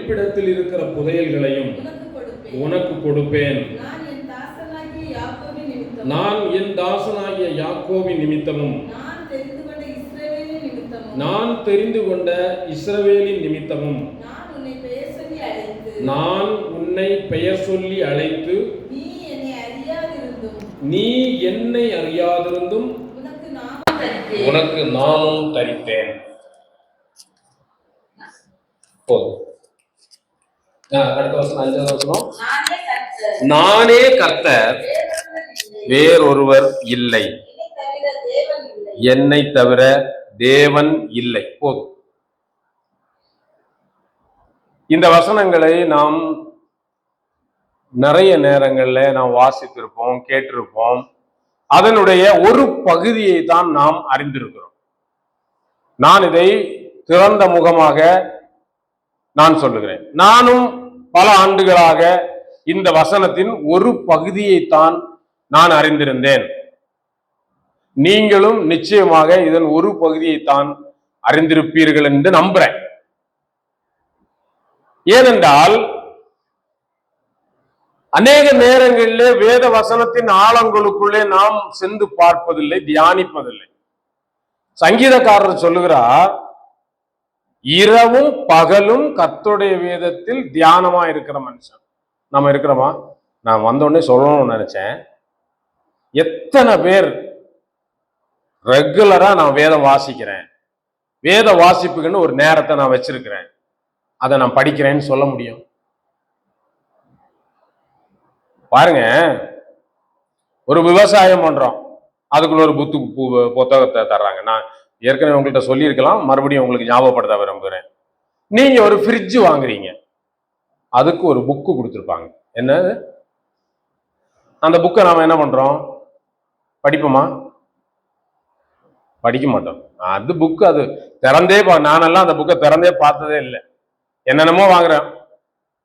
ஒளிப்பிடத்தில் இருக்கிற புதையல்களையும் உனக்கு கொடுப்பேன். நான் என் தாசனாகிய யாக்கோபின் நிமித்தமும் நான் தெரிந்து கொண்ட இஸ்ரவேலின் நிமித்தமும் நான் உன்னை பெயர் சொல்லி அழைத்து நீ என்னை அறியாதிருந்தும் உனக்கு நானும் தரித்தேன். அடுத்த வருஷம் 5வது வசனம். நானே கர்த்தர், வேறொருவர் இல்லை, என்னை தவிர தேவன் இல்லை. போதும். இந்த வசனங்களை நாம் நிறைய நேரங்கள்ல நாம் வாசித்திருப்போம், கேட்டிருப்போம். அதனுடைய ஒரு பகுதியை தான் நாம் அறிந்திருக்கிறோம். நான் இதை திறந்த முகமாக நான் சொல்லுகிறேன். நானும் பல ஆண்டுகளாக இந்த வசனத்தின் ஒரு பகுதியைத்தான் நான் அறிந்திருந்தேன். நீங்களும் நிச்சயமாக இதன் ஒரு பகுதியைத்தான் அறிந்திருப்பீர்கள் என்று நம்புறேன். ஏனென்றால் அநேக நேரங்களிலே வேத வசனத்தின் ஆழங்களுக்குள்ளே நாம் சென்று பார்ப்பதில்லை, தியானிப்பதில்லை. சங்கீதக்காரர் சொல்லுகிறார், இரவும் பகலும் கர்த்தருடைய வேதத்தில் தியானமா இருக்கிற மனுஷன். நம்ம இருக்கிறோமா? நான் வந்தோடனே சொல்லணும்னு நினைச்சேன். எத்தனை பேர் ரெகுலரா நான் வேதம் வாசிக்கிறேன், வேத வாசிப்புக்குன்னு ஒரு நேரத்தை நான் வச்சிருக்கிறேன், அதை நான் படிக்கிறேன்னு சொல்ல முடியும்? பாருங்க, ஒரு விவசாயம் பண்றோம், அதுக்குள்ள ஒரு புத்தகத்தை தர்றாங்க. நான் ஏற்கனவே உங்கள்கிட்ட சொல்லியிருக்கலாம், மறுபடியும் உங்களுக்கு ஞாபகப்படுத்த விரும்புகிறேன். நீங்க ஒரு ஃப்ரிட்ஜ் வாங்குறீங்க, அதுக்கு ஒரு புக்கு கொடுத்துருப்பாங்க. என்னது? அந்த புக்கை நாம என்ன பண்றோம்? படிப்போமா? படிக்க மாட்டோம். அது புக்கு, அது திறந்தே நானெல்லாம் அந்த புக்கை திறந்தே பார்த்ததே இல்லை. என்னென்னமோ வாங்குறேன்,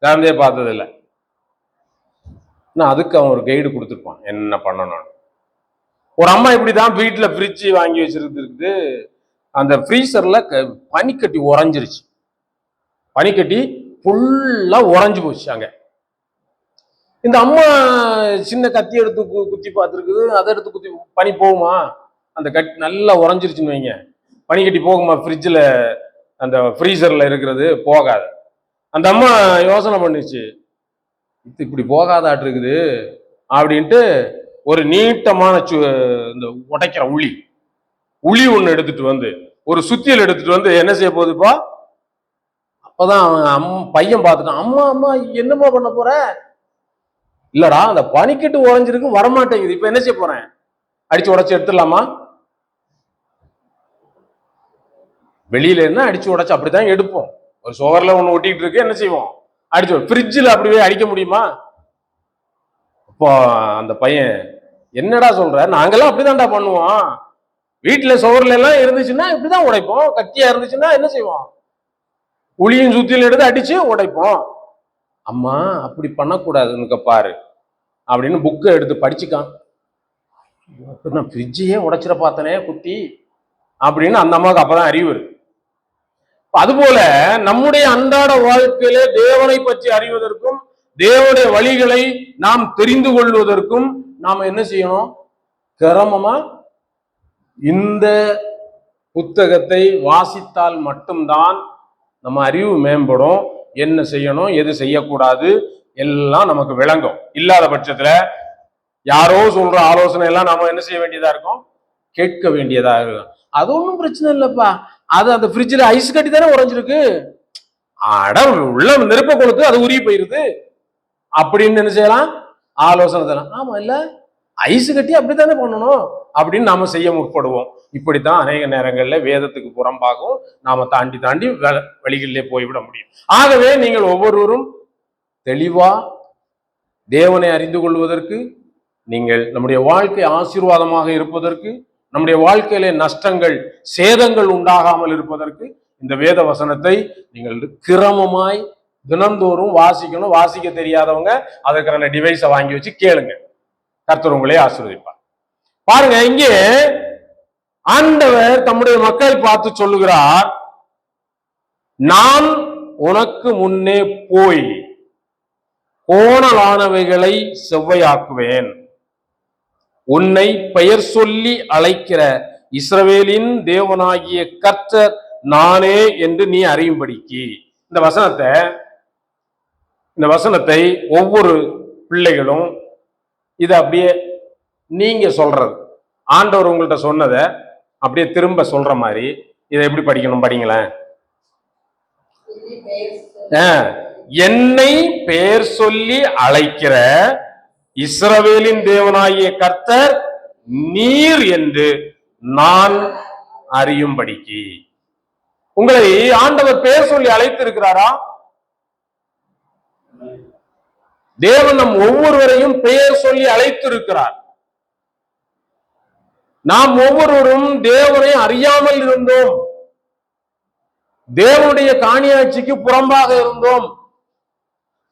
திறந்தே பார்த்தது இல்லை. அதுக்கு அவன் ஒரு கைடு கொடுத்துருப்பான் என்ன பண்ணணும். ஒரு அம்மா இப்படிதான் வீட்டுல ஃப்ரிட்ஜ் வாங்கி வச்சிருக்கு. அந்த ஃப்ரீசர்ல பனிக்கட்டி உறைஞ்சிருச்சு. பனிக்கட்டி ஃபுல்லா உறைஞ்சு போச்சு. அங்க இந்த அம்மா சின்ன கத்தி எடுத்து குத்தி பார்த்துருக்குது. அதை எடுத்து குத்தி, பனி போகுமா? அந்த கட்டி நல்லா உறைஞ்சிருச்சுன்னு வைங்க, பனிக்கட்டி போகுமா? ஃப்ரிட்ஜில் அந்த ஃப்ரீசர்ல இருக்கிறது போகாது. அந்த அம்மா யோசனை பண்ணிச்சு, இது இப்படி போகாதாட்டு இருக்குது அப்படின்ட்டு ஒரு நீட்டமான இந்த உடைக்கிற உளி ஒண்ணு எடுத்துட்டு வந்து, ஒரு சுத்தியல் எடுத்துட்டு வந்து என்ன செய்ய போகுதுப்பா? அப்பதான் அவன் பையன் பார்த்துட்டான். அம்மா அம்மா என்னம்மா பண்ண போற? இல்லடா, அந்த பனிக்கட்டு உறைஞ்சிருக்கு, வரமாட்டேங்குது, இப்ப என்ன செய்ய போறேன்? அடிச்சு உடைச்சு எடுத்துடலாமா? வெளியில என்ன அடிச்சு உடைச்சு அப்படித்தான் எடுப்போம். ஒரு சுவர்ல ஒண்ணு ஒட்டிட்டு இருக்கு, என்ன செய்வோம்? அடிச்சு. ஃப்ரிட்ஜில் அப்படியே அடிக்க முடியுமா? இப்போ அந்த பையன், என்னடா சொல்ற, நாங்கெல்லாம் அப்படிதான்டா பண்ணுவோம், வீட்டுல சுவர்ல எல்லாம் இருந்துச்சுன்னா இப்படிதான் உடைப்போம், கட்டியா இருந்துச்சுன்னா என்ன செய்வோம்? உளியும் சுத்தியில எடுத்து அடிச்சு உடைப்போம். அம்மா அப்படி பண்ணக்கூடாதுன்னு பாரு அப்படின்னு புக்கை எடுத்து படிச்சுக்கான். நான் ஃப்ரிட்ஜையே உடைச்சிட பார்த்தனே குட்டி அப்படின்னு அந்த அம்மாவுக்கு அப்பதான் அறிவு இருக்கு. அதுபோல நம்முடைய அன்றாட வாழ்க்கையிலே தேவனை பற்றி அறிவதற்கும் தேவனுடைய வழிகளை நாம் தெரிந்து கொள்வதற்கும் நாம என்ன செய்யணும்? கிரமமா இந்த புத்தகத்தை வாசித்தால் மட்டும்தான் நம்ம அறிவு மேம்படும். என்ன செய்யணும், எது செய்யக்கூடாது எல்லாம் நமக்கு விளங்கும். இல்லாத பட்சத்துல யாரோ சொல்ற ஆலோசனை எல்லாம் நாம என்ன செய்ய வேண்டியதா இருக்கும்? கேட்க வேண்டியதா இருக்கும். அது ஒன்றும் பிரச்சனை இல்லப்பா, அது அந்த ஃப்ரிட்ஜில் ஐஸ் கட்டி தானே உறைஞ்சிருக்கு, உள்ள நெருப்ப கொடுத்து அது உருகி போயிருது அப்படின்னு என்ன செய்யலாம்? ஆலோசனை தரலாம். ஆமா, இல்ல ஐஸ் கட்டி அப்படித்தானே பண்ணணும் அப்படின்னு நாம செய்ய முற்படுவோம். இப்படித்தான் அநேக நேரங்கள்ல வேதத்துக்கு புறம்பாகவும் நாம தாண்டி தாண்டி வழிகளிலே போய்விட முடியும். ஆகவே நீங்கள் ஒவ்வொருவரும் தெளிவா தேவனை அறிந்து கொள்வதற்கு, நீங்கள் நம்முடைய வாழ்க்கை ஆசீர்வாதமாக இருப்பதற்கு, நம்முடைய வாழ்க்கையிலே நஷ்டங்கள் சேதங்கள் உண்டாகாமல் இருப்பதற்கு இந்த வேத வசனத்தை நீங்கள் கிரமமாய் தினந்தோறும் வாசிக்கணும். வாசிக்க தெரியாதவங்க அதற்கான டிவைஸை வாங்கி வச்சு கேளுங்க, கர்த்தர் உங்களே ஆசீர்வதிப்பார். பாருங்க, இங்கே ஆண்டவர் தம்முடைய மக்கள் பார்த்து சொல்லுகிறார், நான் உனக்கு முன்னே போய் கோணலானவைகளை செவ்வையாக்குவேன். உன்னை பெயர் சொல்லி அழைக்கிற இஸ்ரவேலின் தேவனாகிய கர்த்தர் நானே என்று நீ அறியும்படிக்கு. இந்த வசனத்தை ஒவ்வொரு பிள்ளைகளும் இதை அப்படியே நீங்க சொல்றது, ஆண்டவர் உங்கள்கிட்ட சொன்னதை அப்படியே திரும்ப சொல்ற மாதிரி இதை எப்படி படிக்கணும்? படிங்களேன். என்னை பெயர் சொல்லி அழைக்கிற இஸ்ரவேலின் தேவனாகிய கர்த்தர் நீர் என்று நான் அறியும்படிக்கு. உங்களை ஆண்டவர் பெயர் சொல்லி அழைத்து இருக்கிறாரா? தேவன் நம் ஒவ்வொருவரையும் பெயர் சொல்லி அழைத்து இருக்கிறார். நாம் ஒவ்வொருவரும் தேவனை அறியாமல் இருந்தோம், தேவனுடைய காணியாட்சிக்கு புறம்பாக இருந்தோம்.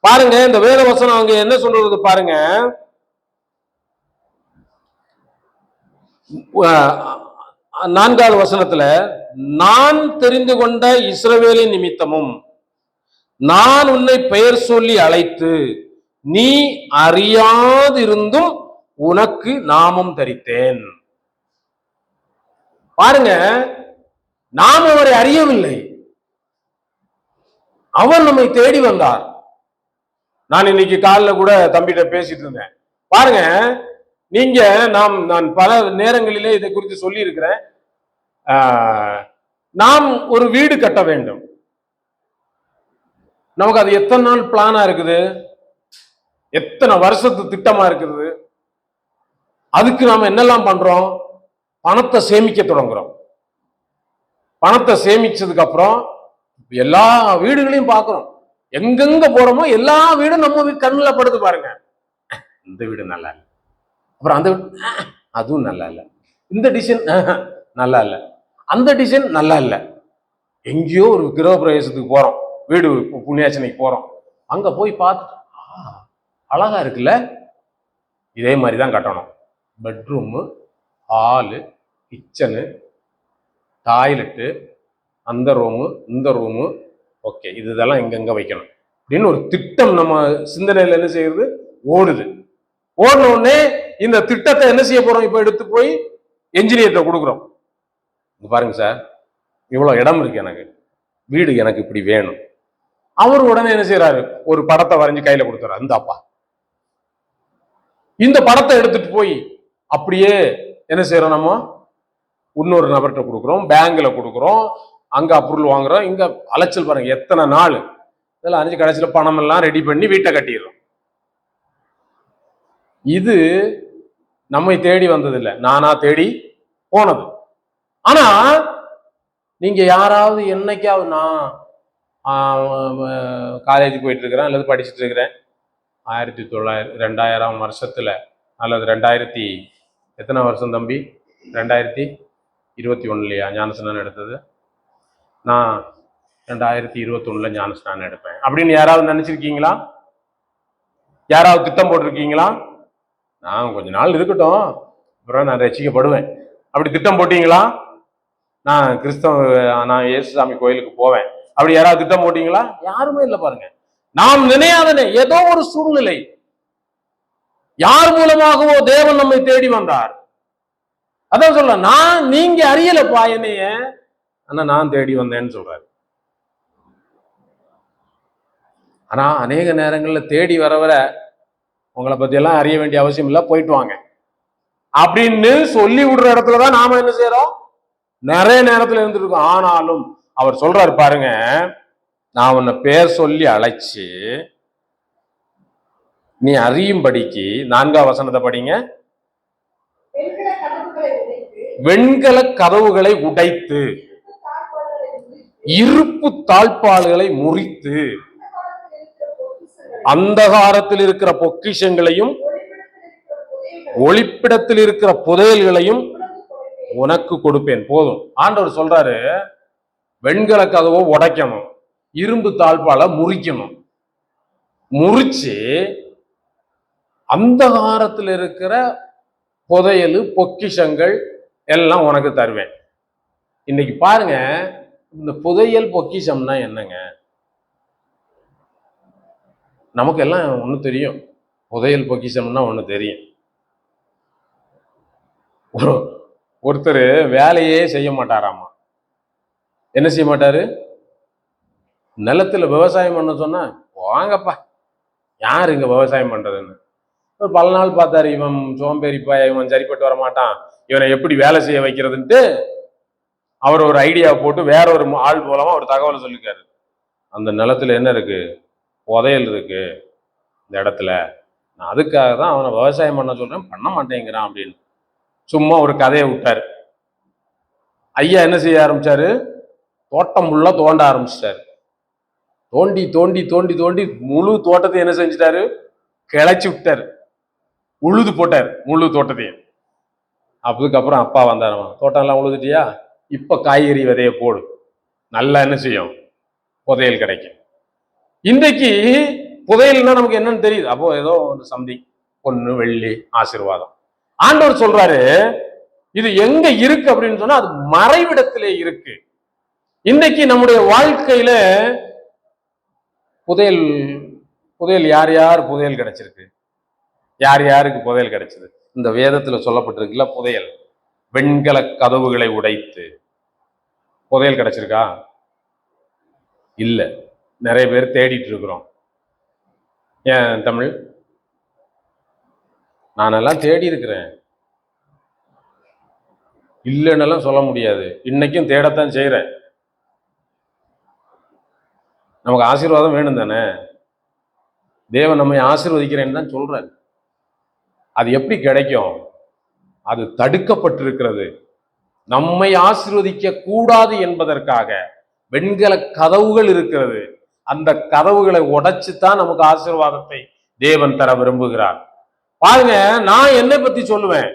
பாருங்க, இந்த வேத வசனம் அங்க என்ன சொல்றது பாருங்க. நான்காவது வசனத்துல, நான் தெரிந்து கொண்ட இஸ்ரவேலின் நிமித்தமும் நான் உன்னை பெயர் சொல்லி அழைத்து நீ அறியாதிருந்தும் உனக்கு நாமம் தரித்தேன். பாருங்க, நாம் அவரை அறியவில்லை, அவர் நம்மை தேடி வந்தார். நான் இன்னைக்கு காலைல கூட தம்பிகிட்ட பேசிட்டு இருந்தேன். பாருங்க, நீங்க நான் பல நேரங்களிலே இதை குறித்து சொல்லி இருக்கிறேன். நாம் ஒரு வீடு கட்ட வேண்டும். நமக்கு அது எத்தனை நாள் பிளானா இருக்குது, எத்தனை வருஷத்து திட்டமா இருக்குது. அதுக்கு நாம என்னெல்லாம் பண்றோம்? பணத்தை சேமிக்க தொடங்குறோம். பணத்தை சேமிச்சதுக்கு அப்புறம் எல்லா வீடுகளையும் பார்க்கிறோம். எங்கெங்க போறோமோ எல்லா வீடும் நம்ம கண்ணுல படுது. பாருங்க, இந்த வீடு நல்லா இல்லை, அப்புறம் அந்த வீடு அதுவும் நல்லா இல்லை, இந்த டிசைன் நல்லா இல்லை, அந்த டிசைன் நல்லா இல்லை. எங்கேயோ ஒரு கிரக பிரவேசத்துக்கு போறோம், வீடு புண்ணியாச்சனைக்கு போறோம், அங்க போய் பார்த்து அழகா இருக்குல்ல, இதே மாதிரிதான் கட்டணும். பெட்ரூமு, ஹாலு, கிச்சனு, டாய்லெட்டு, அந்த ரூமு, இந்த ரூமு, ஓகே, இதெல்லாம் எங்கெங்க வைக்கணும் அப்படின்னு ஒரு திட்டம் நம்ம சிந்தனையில என்ன செய்யுது? ஓடுது. ஓடின உடனே இந்த திட்டத்தை என்ன செய்ய போறோம்? இப்ப எடுத்து போய் என்ஜினியர்கிட்ட கொடுக்குறோம். பாருங்க சார், இவ்வளவு இடம் இருக்கு, எனக்கு வீடு எனக்கு இப்படி வேணும். அவர் உடனே என்ன செய்யறாரு? ஒரு படத்தை வரைஞ்சு கையில கொடுத்துறாரு. இந்தாப்பா, இந்த படத்தை எடுத்துட்டு போய் அப்படியே என்ன செய்யறோம்? நம்ம இன்னொரு நபர்கிட்ட கொடுக்குறோம், பேங்க்ல கொடுக்குறோம், அங்க அப்ரூவல் வாங்குறோம். இங்க அலைச்சல் பாருங்க, எத்தனை நாள் இதெல்லாம் அணிஞ்சு கடைசியில பணம் எல்லாம் ரெடி பண்ணி வீட்டை கட்டிடுறோம். இது நம்மை தேடி வந்ததில்லை, நானா தேடி போனது. ஆனா நீங்க யாராவது என்னைக்காவது, நான் காலேஜ் போயிட்டு இருக்கிறேன் அல்லது படிச்சுட்டு இருக்கிறேன், 2000 வருஷத்துல அல்லது 2000 எத்தனை வருஷம் தம்பி? 2021 ஞானஸ்நானம் எடுத்தது. நான் 2021 ஞானஸ்நானம் எடுப்பேன் அப்படின்னு யாராவது நினைச்சிருக்கீங்களா? யாராவது திட்டம் போட்டிருக்கீங்களா? நான் கொஞ்ச நாள் இருக்கட்டும், அப்புறம் நான் ரசிக்கப்படுவேன் அப்படி திட்டம் போட்டீங்களா? நான் இயேசுசாமி கோயிலுக்கு போவேன் அப்படி யாராவது திட்டம் போட்டீங்களா? யாருமே இல்லை. பாருங்க, நாம் நினையாதனே ஏதோ ஒரு சூழ்நிலை, யார் மூலமாகவோ தேவன் நம்மை தேடி வந்தார். அதான் சொல்ல, நீங்க அறியலப்பா என்னைய, ஆனா நான் தேடி வந்தேன்னு சொல்றாரு. ஆனா அநேக நேரங்கள்ல தேடி வர உங்களை பத்தி எல்லாம் அறிய வேண்டிய அவசியம் இல்லை, போயிட்டு வாங்க அப்படின்னு சொல்லி விடுற இடத்துலதான் நாம என்ன செய்யறோம்? நிறைய நேரத்துல இருந்துட்டு இருக்கோம். ஆனாலும் அவர் சொல்றாரு பாருங்க, நான் உன்னை பேர் சொல்லி அழைச்சு நீ அறியும்படிக்கு. 4ஆம் வசனத்தை படிங்க. வெண்கல கதவுகளை உடைத்து இருப்பு தாழ்பால்களை முறித்து அந்தகாரத்தில் இருக்கிற பொக்கிஷங்களையும் ஒளிப்பிடத்தில் இருக்கிற புதையல்களையும் உனக்கு கொடுப்பேன். போதும், ஆண்டவர் சொல்றாரு, வெண்கல கதவை உடைக்கணும், இரும்பு தாழ்பால முறிக்கணும், முறிச்சு அந்தகாரத்தில் இருக்கிற புதையல் பொக்கிஷங்கள் எல்லாம் உனக்கு தருவேன். இன்னைக்கு பாருங்க, இந்த புதையல் பொக்கிஷம்னா என்னங்க? நமக்கு எல்லாம் ஒண்ணு தெரியும், புதையல் பொக்கிஷம்னா ஒண்ணு தெரியும். ஒருத்தர் வேலையே செய்ய மாட்டாராமா. என்ன செய்ய மாட்டாரு? நிலத்துல விவசாயம் பண்ண சொன்னா, வாங்கப்பா, யாரு இங்க விவசாயம் பண்றதுன்னு. ஒரு பல நாள் பார்த்தாரு, இவன் சோம்பேறிப்பா, இவன் சரிப்பட்டு வர மாட்டான், இவனை எப்படி வேலை செய்ய வைக்கிறதுன்ட்டு அவர் ஒரு ஐடியா போட்டு வேற ஒரு ஆள் மூலமா ஒரு தகவலை சொல்லிருக்காரு. அந்த நிலத்துல என்ன இருக்கு? புதையல் இருக்கு இந்த இடத்துல. நான் அதுக்காக தான் அவனை விவசாயம் பண்ண சொல்றேன், பண்ண மாட்டேங்கிறான் அப்படின்னு சும்மா ஒரு கதையை விட்டாரு. ஐயா என்ன செய்ய ஆரம்பிச்சாரு? தோட்டம் ஃபுல்லா தோண்ட ஆரம்பிச்சிட்டாரு. தோண்டி தோண்டி தோண்டி தோண்டி முழு தோட்டத்தை என்ன செஞ்சிட்டாரு? கிளச்சி விட்டாரு, உழுது போட்டாரு முழு தோட்டத்தையும். அதுக்கப்புறம் அப்பா வந்தாரு, தோட்டம் எல்லாம் உழுதுட்டியா, இப்ப காய்கறி விதைய போடு, நல்லா என்ன செய்யும், புதையல் கிடைக்கும். இன்றைக்கு புதையல்னா நமக்கு என்னன்னு தெரியுது, அப்போ ஏதோ சம்திங் பொண்ணு வெள்ளி ஆசீர்வாதம். ஆண்டவர் சொல்றாரு, இது எங்க இருக்கு அப்படின்னு சொன்னா அது மறைவிடத்திலே இருக்கு. இன்னைக்கு நம்முடைய வாழ்க்கையில புதையல் புதையல் யார் யார் புதையல் கிடைச்சிருக்கு? யார் யாருக்கு புதையல் கிடைச்சது? இந்த வேதத்துல சொல்லப்பட்டிருக்குல்ல, புதையல். வெண்கல கதவுகளை உடைத்து புதையல் கிடைச்சிருக்கா? இல்ல. நிறைய பேர் தேடிட்டு இருக்கிறோம். ஏன் தமிழ்? நானெல்லாம் தேடி இருக்கிறேன், இல்லைன்னெல்லாம் சொல்ல முடியாது. இன்னைக்கும் தேடத்தான் செய்யறேன். நமக்கு ஆசீர்வாதம் வேணும் தானே? தேவன் நம்மை ஆசீர்வதிக்கிறேன்னு தான் சொல்றாரு. அது எப்படி கிடைக்கும்? அது தடுக்கப்பட்டிருக்கிறது. நம்மை ஆசீர்வதிக்க கூடாது என்பதற்காக வெண்கல கதவுகள் இருக்கிறது. அந்த கதவுகளை உடைச்சுதான் நமக்கு ஆசீர்வாதத்தை தேவன் தர விரும்புகிறார். பாருங்க, நான் என்னை பத்தி சொல்லுவேன்,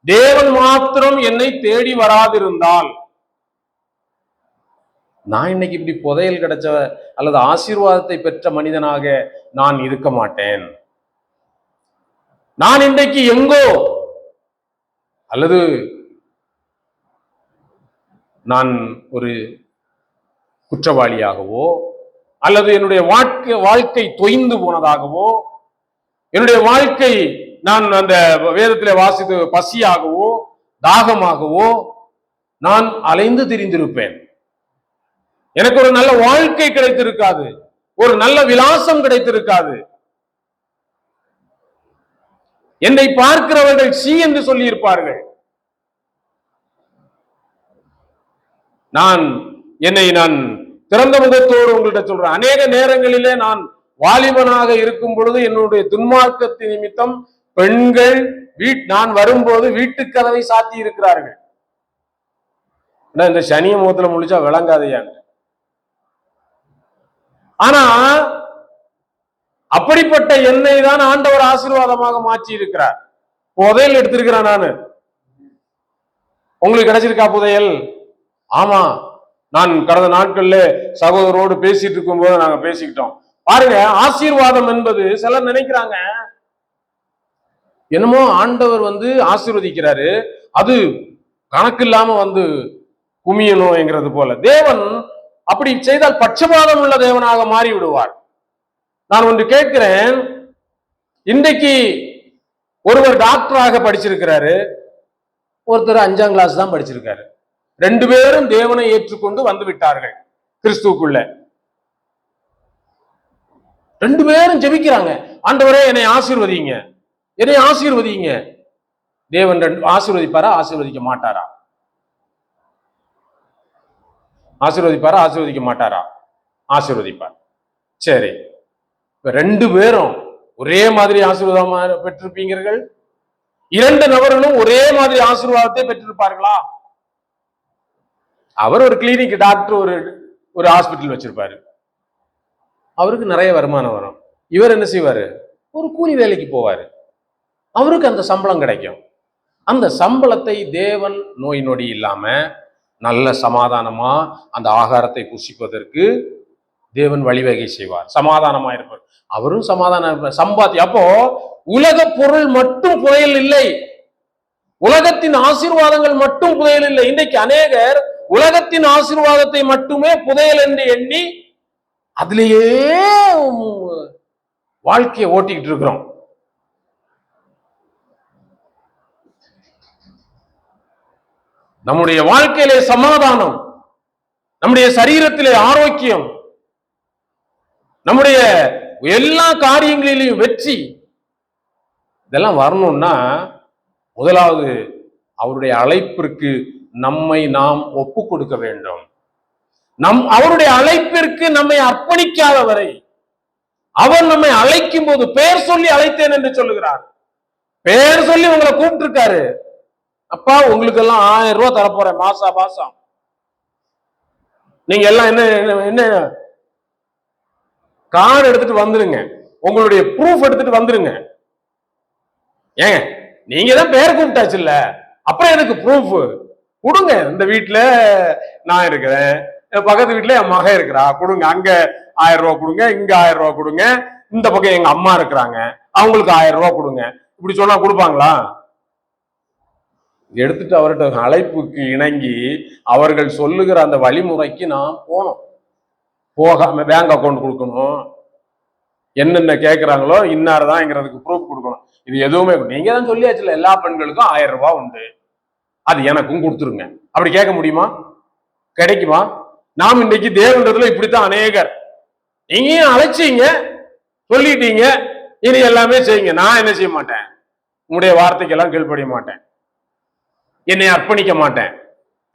தேவன் மாத்திரம் என்னை தேடி வராதிருந்தால் நான் இன்னைக்கு இப்படி புதையல் கிடைச்ச அல்லது ஆசீர்வாதத்தை பெற்ற மனிதனாக நான் இருக்க மாட்டேன். நான் இன்றைக்கு எங்கோ, அல்லது நான் ஒரு குற்றவாளியாகவோ, அல்லது என்னுடைய வாழ்க்கை தொய்ந்து போனதாகவோ, என்னுடைய வாழ்க்கை நான் அந்த வேதத்திலே வாசித்து பசியாகவோ தாகமாகவோ நான் அலைந்து திரிந்திருப்பேன். எனக்கு ஒரு நல்ல வாழ்க்கை கிடைத்திருக்காது, ஒரு நல்ல விலாசம் கிடைத்திருக்காது. என்னை பார்க்கிறவர்கள் சி என்று சொல்லி இருப்பார்கள். என்னை நான் திறந்த முகத்தோடு உங்கள்கிட்ட சொல்றேன், அநேக நேரங்களிலே நான் வாலிபனாக இருக்கும் பொழுது என்னுடைய துன்மார்க்கத்தின் நிமித்தம் பெண்கள் நான் வரும்போது வீட்டுக்கதவை சாத்தி இருக்கிறார்கள். இந்த சனிய முகத்துல முழிச்சா விளங்காதையான். ஆனா அப்படிப்பட்ட எண்ணெய் தான் ஆண்டவர் ஆசீர்வாதமாக மாற்றி இருக்கிறார். புதையல் எடுத்திருக்கிறேன் நானு. உங்களுக்கு கிடைச்சிருக்கா புதையல்? ஆமா, நான் கடந்த நாட்கள்ல சகோதரோடு பேசிட்டு இருக்கும் போது நாங்க பேசிக்கிட்டோம். பாருங்க, ஆசீர்வாதம் என்பது சிலர் நினைக்கிறாங்க என்னமோ ஆண்டவர் ஆசீர்வதிக்கிறாரு, அது கணக்கு இல்லாம குமியணும்ங்கிறது போல. தேவன் அப்படி செய்தால் பட்சபாதம் உள்ள தேவனாக மாறி விடுவார். நான் ஒன்று கேட்கிறேன், இன்றைக்கு ஒருவர் டாக்டராக படிச்சிருக்கிறாரு, ஒருத்தர் 5ஆம் கிளாஸ் தான் படிச்சிருக்காரு. 2 பேரும் தேவனை ஏற்றுக்கொண்டு வந்து விட்டார்கள் கிறிஸ்துவுக்குள்ள. 2 பேரும் ஜெபிக்கிறாங்க, ஆண்டவரே என்னை ஆசீர்வதிங்க, என்னை ஆசீர்வதிங்க. தேவன் ஆசீர்வதிப்பாரா? ஆசீர்வதிக்க மாட்டாரா? ஆசீர்வதிப்பாரா? ஆசீர்வதிக்க மாட்டாரா? ஆசீர்வதிப்பார். சரி, 2 பேரும் ஒரே மாதிரி ஆசீர்வாதம் பெற்றிருப்பீர்கள்? 2 நபர்களும் ஒரே மாதிரி ஆசீர்வாதத்தை பெற்றிருப்பார்களா? அவர் ஒரு கிளினிக் டாக்டர், ஒரு ஹாஸ்பிட்டல் வச்சிருப்பாரு, அவருக்கு நிறைய வருமானம் வரும். இவர் என்ன செய்வாரு? ஒரு கூலி வேலைக்கு போவாரு, அவருக்கு அந்த சம்பளம் கிடைக்கும். அந்த சம்பளத்தை தேவன் நோய் நொடி இல்லாம நல்ல சமாதானமா அந்த ஆகாரத்தை புசிப்பதற்கு தேவன் வழிவகை செய்வார். சமாதானமா இருப்பார், அவரும் சமாதானம் இருப்பார், சம்பாத்தி. அப்போ உலக பொருள் மட்டும் புதையல் இல்லை, உலகத்தின் ஆசீர்வாதங்கள் மட்டும் புதையல் இல்லை. இன்றைக்கு அநேகர் உலகத்தின் ஆசீர்வாதத்தை மட்டுமே புதையல் என்று எண்ணி அதிலேயே வாழ்க்கையை ஓட்டிக்கிட்டு இருக்கிறோம். நம்முடைய வாழ்க்கையிலே சமாதானம், நம்முடைய சரீரத்திலே ஆரோக்கியம், நம்முடைய எல்லா காரியங்களிலும் வெற்றி, இதெல்லாம் வரணும்னா முதலாவது அவருடைய அழைப்பிற்கு நம்மை நாம் ஒப்பு கொடுக்க வேண்டும். அவருடைய அழைப்பிற்கு நம்மை அர்ப்பணிக்காத வரை, அவர் நம்மை அழைக்கும் போது பெயர் சொல்லி அழைத்தேன் என்று சொல்லுகிறார். பெயர் சொல்லி உங்களை கூப்பிட்டு இருக்காரு. அப்பா உங்களுக்கு எல்லாம் 1000 ரூபாய் தரப்போறேன் மாசம். நீங்க எல்லாம் என்ன கார்டு எடுத்துட்டு வந்துருங்க, உங்களுடைய ப்ரூஃப் எடுத்துட்டு வந்துருங்க. ஏங்க நீங்க தான் பேர் கூப்பிட்டாச்சு இல்ல, அப்புறம் எனக்கு ப்ரூஃப் கொடுங்க. இந்த வீட்டுல நான் இருக்கிறேன், பக்கத்து வீட்டுல என் மகன் இருக்கிறா, கொடுங்க. அங்க 1000 ரூபாய் கொடுங்க, இங்க 1000 ரூபாய் கொடுங்க, இந்த பக்கம் எங்க அம்மா இருக்கிறாங்க, அவங்களுக்கு 1000 ரூபாய் கொடுங்க. இப்படி சொன்னா கொடுப்பாங்களா? எடுத்துட்டு அவர்கிட்ட அழைப்புக்கு இணங்கி அவர்கள் சொல்லுகிற அந்த வழிமுறைக்கு நாம் போனோம். போகாம பேங்க் அக்கௌண்ட் கொடுக்கணும், என்னென்ன கேட்கிறாங்களோ இன்னார்தான்ங்கிறதுக்கு ப்ரூஃப் கொடுக்கணும். இது எதுவுமே நீங்க தான் சொல்லியாச்சுல, எல்லா பெண்களுக்கும் 1000 ரூபாய் உண்டு, அது எனக்கும் கொடுத்துருங்க. அப்படி கேட்க முடியுமா? கிடைக்குமா? நாம் இன்னைக்கு தேவன்றதுல இப்படித்தான் அநேகர், நீங்க அழைச்சீங்க, சொல்லிட்டீங்க, இனி எல்லாமே செய்யுங்க. நான் என்ன செய்ய மாட்டேன், உங்களுடைய வார்த்தைக்கெல்லாம் கீழ்ப்படிய மாட்டேன், என்னை அர்ப்பணிக்க மாட்டேன்.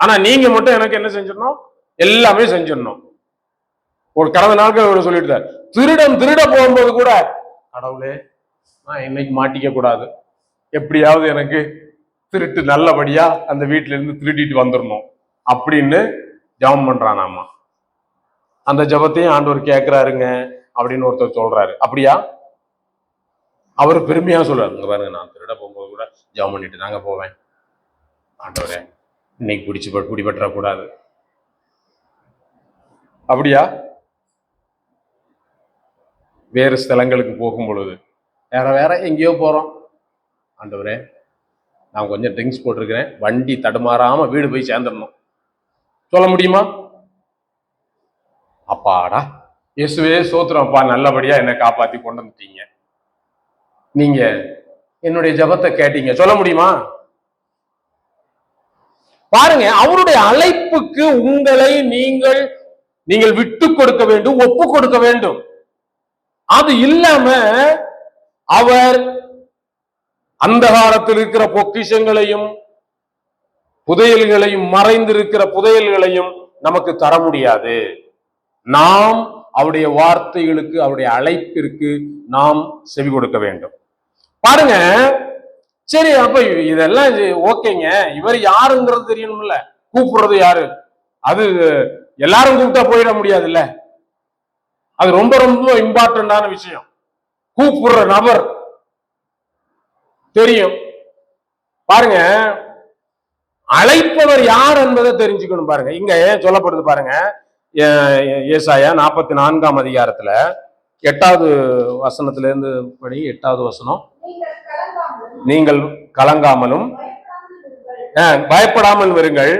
ஆனா நீங்க மட்டும் எனக்கு என்ன செஞ்சிடணும், எல்லாமே செஞ்சிடணும். ஒரு கடந்த நாட்கள் சொல்லிட்டு திருட போகும்போது கூட, கடவுளே நான் இன்னைக்கு மாட்டிக்க கூடாது, எப்படியாவது எனக்கு திருட்டு நல்லபடியா அந்த வீட்டுல இருந்து திருடிட்டு வந்துடணும் அப்படின்னு ஜபம் பண்றானாமா. அந்த ஜபத்தையும் ஆண்டவர் கேட்கிறாருங்க அப்படின்னு ஒருத்தர் சொல்றாரு. அப்படியா? அவர் பெருமையா சொல்றாரு, பாருங்க நான் திருட போகும்போது கூட ஜபம் பண்ணிட்டு தாங்க போவேன், ஆண்டவரே இன்னைக்கு பிடிபற்றக்கூடாது. அப்படியா? வேறு ஸ்தலங்களுக்கு போகும் பொழுது வேற எங்கேயோ போறோம், ஆண்டவரே நான் கொஞ்சம் ட்ரிங்க்ஸ் போட்டிருக்கிறேன், வண்டி தடுமாறாம வீடு போய் சேர்ந்துடணும், சொல்ல முடியுமா? அப்பாடா இயேசுவே சோத்திரம், அப்பா நல்லபடியா என்னை காப்பாத்தி கொண்டு வந்துட்டீங்க, நீங்க என்னுடைய ஜபத்தை கேட்டீங்க, சொல்ல முடியுமா? பாருங்க, அவருடைய அழைப்புக்கு உங்களை நீங்கள் விட்டு கொடுக்க வேண்டும், ஒப்பு கொடுக்க வேண்டும். அது இல்லாம அவர் அந்த காலத்தில் இருக்கிற பொக்கிஷங்களையும் புதையல்களையும் மறைந்திருக்கிற புதையல்களையும் நமக்கு தர முடியாது. நாம் அவருடைய வார்த்தைகளுக்கு, அவருடைய அழைப்பிற்கு நாம் செவி கொடுக்க வேண்டும். பாருங்க, சரி அப்ப இதெல்லாம் ஓகேங்க, இவர் யாருங்கிறது தெரியணும்ல, கூப்பிடுறது யாரு, அது எல்லாரும் கூப்பிட்டா போயிட முடியாது இல்ல, அது ரொம்ப ரொம்ப இம்பார்ட்டன்டான விஷயம். கூப்பிடுற நபர் தெரியும். பாருங்க, அழைப்பவர் யார் என்பதை தெரிஞ்சுக்கணும். பாருங்க, இங்க சொல்லப்படுது பாருங்க, ஏசாயா 44ஆம் அதிகாரத்துல 8வது வசனத்துல இருந்து படி, 8வது வசனம், நீங்கள் கலங்காமலும் பயப்படாமல் வருங்கள்,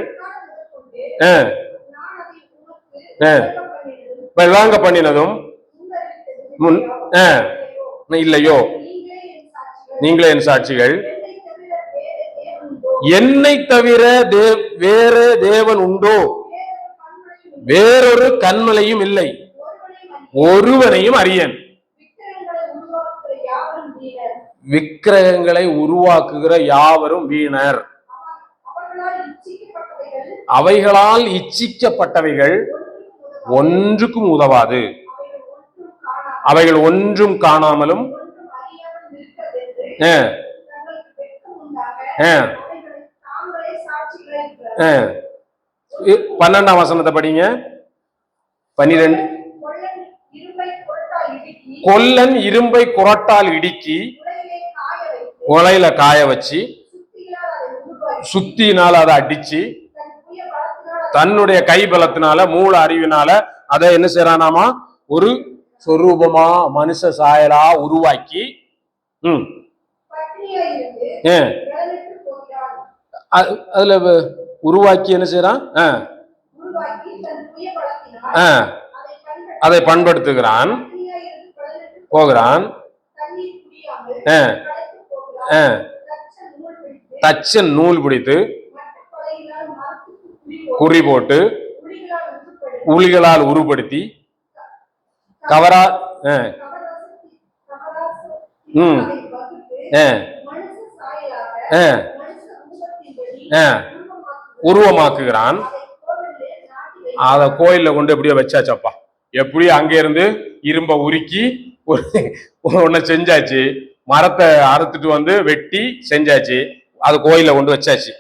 விளங்க பண்ணினதும் இல்லையோ, நீங்களே என் சாட்சிகள், என்னை தவிர வேறு தேவன் உண்டோ, வேறொரு கன்மலையும் இல்லை, ஒருவனையும் அறியேன். விக்கிரகங்களை உருவாக்குகிற யாவரும் வீணர், அவைகளால் இச்சிக்கப்பட்டவைகள் ஒன்றுக்கும் உதவாது, அவைகள் ஒன்றும் காணாமலும் 12ஆம் வசனத்தை படிங்க. 12, கொல்லன் இரும்பை குரட்டால் இடுக்கி உலையில காய வச்சு சுத்தினால அதை அடிச்சு தன்னுடைய கைபலத்தினால மூல அறிவினால அதை என்ன செய்யறானாமா, ஒரு சொரூபமா மனுஷ சாயலா உருவாக்கி அதுல உருவாக்கி என்ன செய்யறான், அதை பண்படுத்துகிறான், போகிறான். தச்சன் நூல் பிடித்து குறி போட்டு உளிகளால் உருப்படுத்தி கவரா உருவமாக்குகிறான். அத கோயில்ல கொண்டு எப்படியோ வச்சாச்சப்பா. எப்படி அங்க இருந்து இரும்ப உருக்கி ஒன்ன செஞ்சாச்சு, மரத்தை அறுத்துட்டு வந்து வெட்டி செஞ்சாச்சு, அது கோயில்ல கொண்டு வச்சாச்சு.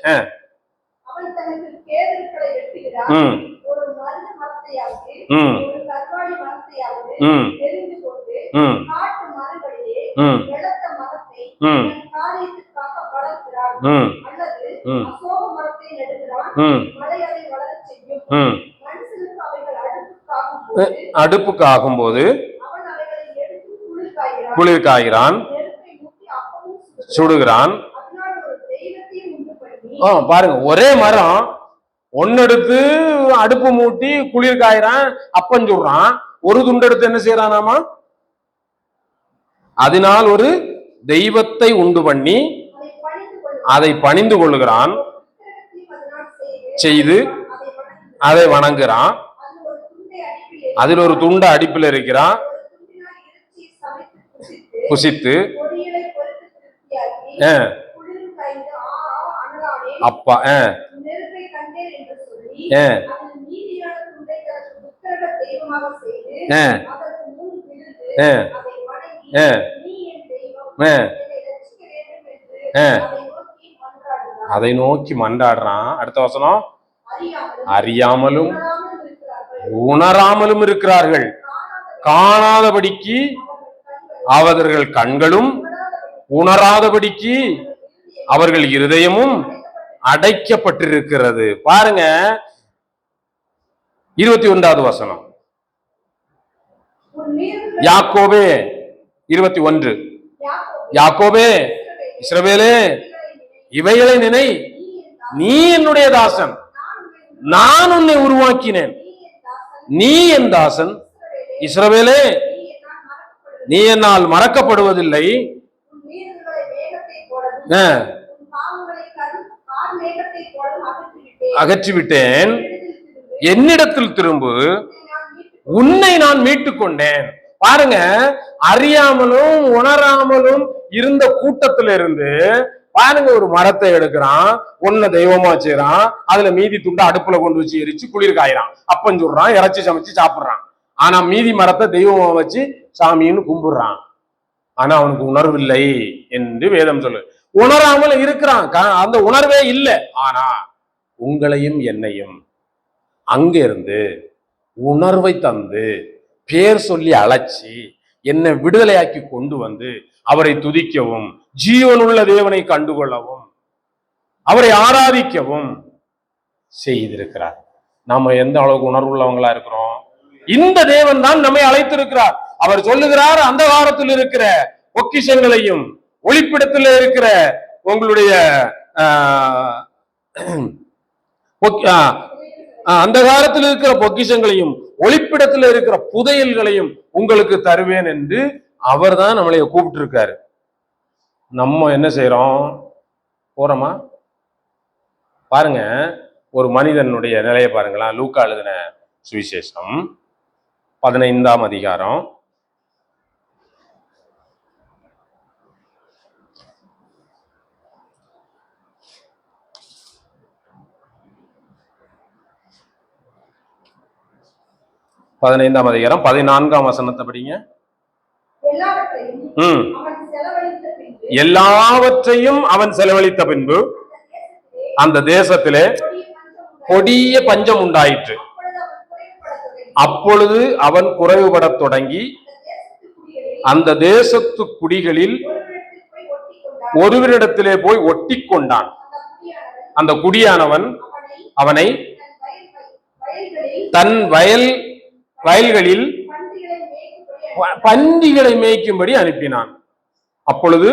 அடுப்புக்கு ஆகும்போது குளிர்காய்கிறான், சுடுகிறான். பாருங்க, ஒரே மரம் ஒன்னெடுத்து அடுப்பு மூட்டி குளிர் காயிறான், அப்பம் சுடுறான். ஒரு துண்டு எடுத்து என்ன செய்யறானாமா, அதனால் ஒரு தெய்வத்தை உண்டு பண்ணி அதை பணிந்து கொள்ளுகிறான், செய்து அதை வணங்குறான். அதில் ஒரு துண்ட அடுப்பில் இருக்கிறான், புசித்து அப்பா அதை நோக்கி மன்றாடுறான். அடுத்த வசனம், அறியாமலும் உணராமலும் இருக்கிறார்கள், காணாதபடிக்கு அவர்கள் கண்களும் உணராதபடிக்கு அவர்கள் இருதயமும் அடைக்கப்பட்டிருக்கிறது. பாருங்க 21வது வசனம், யாக்கோபே 21, யாக்கோபே இஸ்ரவேலே இவைகளை நினை, நீ என்னுடைய தாசன், நான் உன்னை உருவாக்கினேன், நீ என் தாசன். இஸ்ரவேலே நீ என்னால் மறக்கப்படுவதில்லை, அகற்றிவிட்டேன், என்னிடத்தில் திரும்பு, உன்னை நான் மீட்டுக் கொண்டேன். பாருங்க, அறியாமலும் உணராமலும் இருந்த கூட்டத்தில இருந்து பாருங்க ஒரு மரத்தை எடுக்கிறான், ஒன்ன தெய்வமா செய்யறான், அதுல மீதி துண்டை அடுப்புல கொண்டு வச்சு எரிச்சு குளிர் காயிறான், அப்பம் சுடுறான், இறைச்சி சமைச்சு சாப்பிடுறான். ஆனா மீதி மரத்தை தெய்வமா வச்சு சாமின்னு கும்பிடுறான். ஆனா அவனுக்கு உணர்வு இல்லை என்று வேதம் சொல்லு. உணராமல் இருக்கிறான், அந்த உணர்வே இல்லை. ஆனா உங்களையும் என்னையும் அங்கிருந்து உணர்வை தந்து பேர் சொல்லி அழைச்சி என்னை விடுதலையாக்கி கொண்டு வந்து அவரை துதிக்கவும், ஜீவனுள்ள தேவனை கண்டுகொள்ளவும், அவரை ஆராதிக்கவும் செய்திருக்கிறார். நாம எந்த அளவுக்கு உணர்வுள்ளவங்களா இருக்கிறோம்? இந்த தேவன் தான் நம்மை அழைத்திருக்கிறார். அவர் சொல்லுகிறார், அந்த காலத்தில் இருக்கிற பொக்கிஷங்களையும் ஒளிப்பிடத்தில் இருக்கிற உங்களுடைய அந்த காலத்தில் இருக்கிற பொக்கிஷங்களையும் ஒளிப்பிடத்தில் இருக்கிற புதையல்களையும் உங்களுக்கு தருவேன் என்று அவர் தான் நம்மளை கூப்பிட்டு இருக்காரு. நம்ம என்ன செய்யறோம்? போறோமா? பாருங்க, ஒரு மனிதனுடைய நிலையை பாருங்களா. லூக்கா எழுதின சுவிசேஷம் 15ஆம் அதிகாரம் 15ஆம் அதிகாரம் 14ஆம் வசனத்தை படிங்க. எல்லாவற்றையும் அவன் செலவழித்த பின்பு அந்த தேசத்திலே கொடிய பஞ்சம் உண்டாயிற்று. அப்பொழுது அவன் குறைவுபடத் தொடங்கி அந்த தேசத்து குடிகளில் ஒருவரிடத்திலே போய் ஒட்டி கொண்டான். அந்த குடியானவன் அவனை தன் வயல்களில் பன்றிகளை மேய்க்கும்படி அனுப்பினான். அப்பொழுது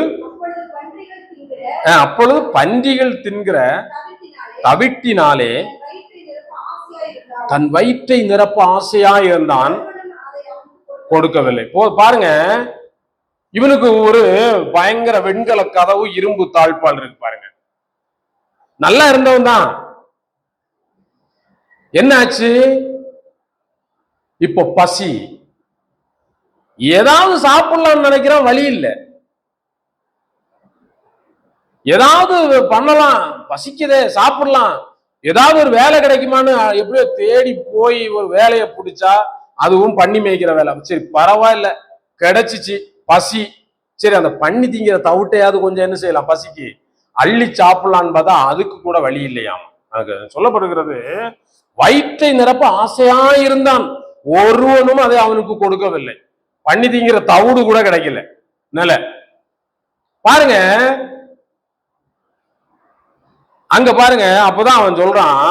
பன்றிகள் தின்கிற தவிட்டினாலே தன் வயிற்றை நிரப்ப ஆசையா இருந்தான், கொடுக்கவில்லை. பாருங்க, இவனுக்கு ஒரு பயங்கர வெண்கல கதவு, இரும்பு தாழ்பால் இருக்கு பாருங்க. நல்லா இருந்தவன் தான். என்ன ஆச்சு? இப்போ பசி, ஏதாவது சாப்பிடலாம்னு நினைக்கிறான், வழி இல்லை. ஏதாவது பண்ணலாம், பசிக்குதே, சாப்பிடலாம், ஏதாவது ஒரு வேலை கிடைக்குமான்னு எப்படியோ தேடி போய் ஒரு வேலையை பிடிச்சா அதுவும் பண்ணி மேய்க்கிற வேலை. சரி பரவாயில்ல, கிடைச்சிச்சு, பசி, சரி அந்த பண்ணி திங்கிற தவிட்டையாவது கொஞ்சம் என்ன செய்யலாம், பசிக்கு அள்ளி சாப்பிடலான்னு பார்த்தா அதுக்கு கூட வழி இல்லையாம். அதுக்கு சொல்லப்படுகிறது, வயிற்றை நிரப்ப ஆசையா இருந்தான், ஒருவனும் அதை அவனுக்கு கொடுக்கவில்லை. பண்ணி திங்கிற தவிடு கூட கிடைக்கல. நில பாருங்க, அங்க பாருங்க. அப்பதான் அவன் சொல்றான்,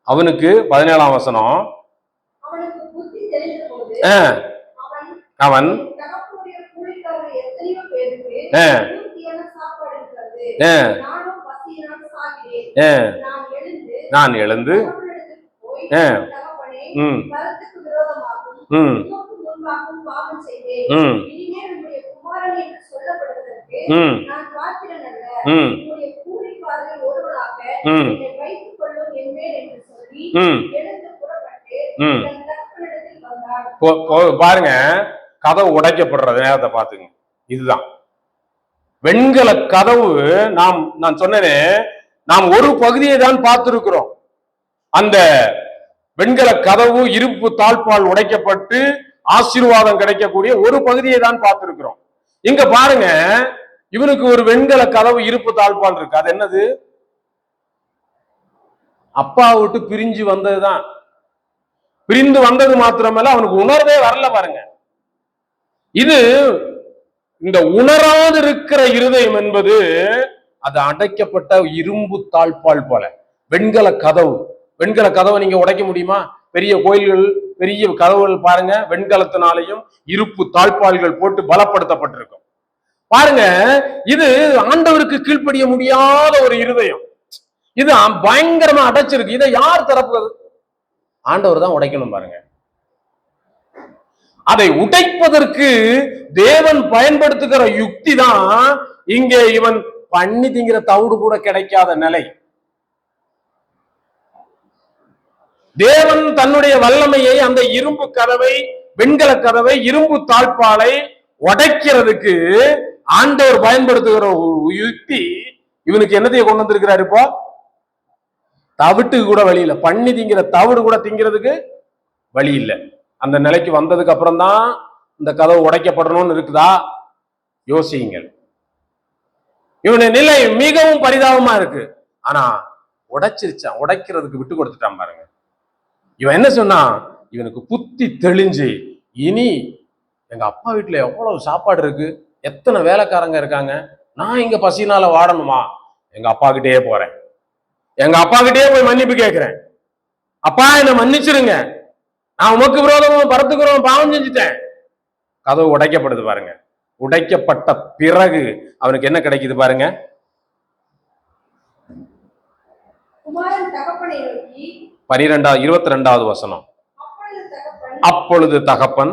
அவனுக்கு 17ஆம் வசனம், அவன் நான் எழுந்து பாருங்க, கதவு உடைக்கப்படுற நேரத்தை பாத்துங்க. இதுதான் வெண்கல கதவு. நான் சொன்னேனே, நாம் ஒரு பகுதியை தான் பார்த்திருக்கிறோம். அந்த வெண்கல கதவு, இருப்பு தாழ்பால் உடைக்கப்பட்டு ஆசீர்வாதம் கிடைக்கக்கூடிய ஒரு பகுதியை தான் பார்த்திருக்கிறோம். இங்க பாருங்க, இவனுக்கு ஒரு வெண்கல கதவு, இருப்பு தாழ்பால் இருக்கு. அது என்னது? அப்பா விட்டு பிரிஞ்சு வந்ததுதான். பிரிந்து வந்தது மாத்திரமல்ல, அவனுக்கு உணர்வே வரல பாருங்க. இது இந்த உணராது இருக்கிற இருதயம் என்பது அது அடைக்கப்பட்ட இரும்பு தாழ்பால் போல. வெண்கல கதவு, வெண்கல கதவை நீங்க உடைக்க முடியுமா? பெரிய கோயில்கள், பெரிய கதவுகள் பாருங்க, வெண்கலத்தினாலையும் இருப்பு தாழ்பால்கள் போட்டு பலப்படுத்தப்பட்டிருக்கும். பாருங்க, இது ஆண்டவருக்கு கீழ்ப்படிய முடியாத ஒரு இருதயம். இது பயங்கரமா அடைச்சிருக்கு. இதை யார் திறப்பது? ஆண்டவர் தான் உடைக்கணும் பாருங்க. அதை உடைப்பதற்கு தேவன் பயன்படுத்துகிற யுக்தி தான் இங்கே இவன் பண்ணி திங்கிற தவிடு கூட கிடைக்காத நிலை. தேவன் தன்னுடைய வல்லமையை அந்த இரும்பு கதவை, வெண்கல கதவை, இரும்பு தாழ்பாலை உடைக்கிறதுக்கு ஆண்டவர் பயன்படுத்துகிற யுக்தி இவனுக்கு என்னத்தையும் கொண்டு வந்திருக்கிறார். இப்போ தவிட்டுக்கு கூட வழி இல்லை, பண்ணி திங்கிற தவிடு கூட திங்கிறதுக்கு வழி இல்லை. அந்த நிலைக்கு வந்ததுக்கு அப்புறம் தான் இந்த கதவு உடைக்கப்படணும்னு இருக்குதா? யோசியுங்கள். இவனுடைய நிலை மிகவும் பரிதாபமா இருக்கு. ஆனா உடைச்சிருச்சான், உடைக்கிறதுக்கு விட்டு கொடுத்துட்டான் பாருங்க. இவன் என்ன சொன்னான்? இவனுக்கு புத்தி தெளிஞ்சு, இனி எங்க அப்பா வீட்டுல எவ்வளவு சாப்பாடு இருக்கு, எத்தனை வேலைக்காரங்க இருக்காங்க, நான் இங்க பசினால வாடணுமா? எங்க அப்பா கிட்டே போறேன், எங்க அப்பா கிட்டே போய் மன்னிப்பு கேட்கிறேன். அப்பா என்ன மன்னிச்சிருங்க, நான் உமக்கு விரோதமும் பரத்துக்குறோம் பாவம் செஞ்சுட்டேன். கதவு உடைக்கப்படுது பாருங்க. உடைக்கப்பட்ட பிறகு அவனுக்கு என்ன கிடைக்குது பாருங்க. 22வது வசனம். அப்பொழுது தகப்பன்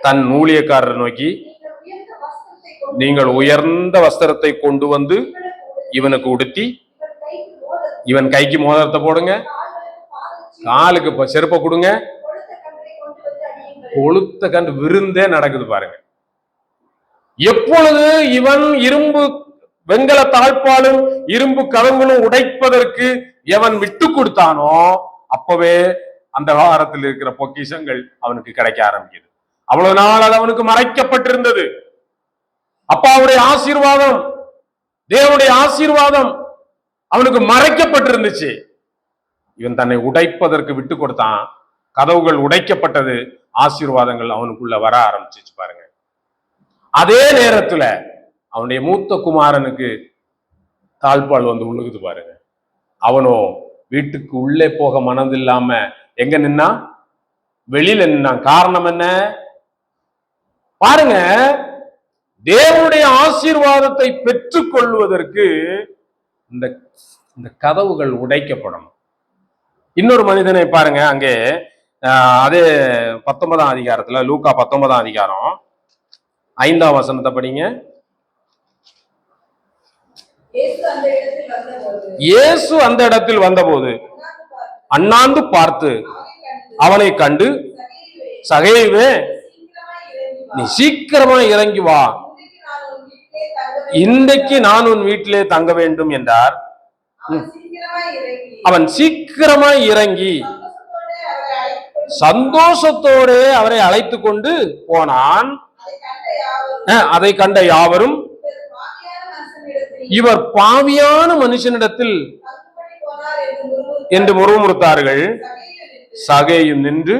தன் ஊழியக்காரரை நோக்கி, நீங்கள் உயர்ந்த வஸ்திரத்தை கொண்டு வந்து இவனுக்கு உடுத்தி, இவன் கைக்கு மோதிரத்தை போடுங்க, காலுக்கு செருப்பை கொடுங்க, கொளுத்த கண்டு விருந்தே நடக்குது பாருங்க. எப்பொழுது இவன் இரும்பு வெண்கல தாழ்பாலும் இரும்பு கதவுகளும் உடைப்பதற்கு எவன் விட்டு கொடுத்தானோ அப்பவே அந்த வாரத்தில் இருக்கிற பொக்கிஷங்கள் அவனுக்கு கிடைக்க ஆரம்பிக்குது. அவ்வளவு நாள் அது அவனுக்கு மறைக்கப்பட்டிருந்தது. அப்பாவுடைய ஆசீர்வாதம், தேவனுடைய ஆசீர்வாதம் அவனுக்கு மறைக்கப்பட்டிருந்துச்சு. இவன் தன்னை உடைப்பதற்கு விட்டு கொடுத்தான், கதவுகள் உடைக்கப்பட்டது, ஆசீர்வாதங்கள் அவனுக்குள்ள வர ஆரம்பிச்சிச்சு பாருங்க. அதே நேரத்துல அவனுடைய மூத்த குமாரனுக்கு தாழ்பால் வந்து உழுகுது பாருங்க. அவனோ வீட்டுக்கு உள்ளே போக மனதில்லாம எங்க நின்னா? வெளியில நின்னான். காரணம் என்ன பாருங்க, தேவனுடைய ஆசீர்வாதத்தை பெற்றுக் கொள்வதற்கு இந்த கதவுகள் உடைக்கப்படணும். இன்னொரு மனிதனை பாருங்க, அங்கே அதே 19ஆம் அதிகாரத்துல, லூக்கா 19ஆம் அதிகாரம் 5ஆம் வசனத்தை படிங்க. இயேசு அந்த இடத்தில் வந்தபோது அண்ணாந்து பார்த்து அவனை கண்டு, சகேயுவே, நீ சீக்கிரமா இறங்கி வா, இன்றைக்கு நான் உன் வீட்டிலே தங்க வேண்டும் என்றார். அவன் சீக்கிரமாய் இறங்கி சந்தோஷத்தோட அவரை அழைத்து கொண்டு போனான். அதை கண்ட யாவரும் இவர் பாவியான மனுஷனிடத்தில் என்று முறுமுறுத்தார்கள். சகேயும் நின்று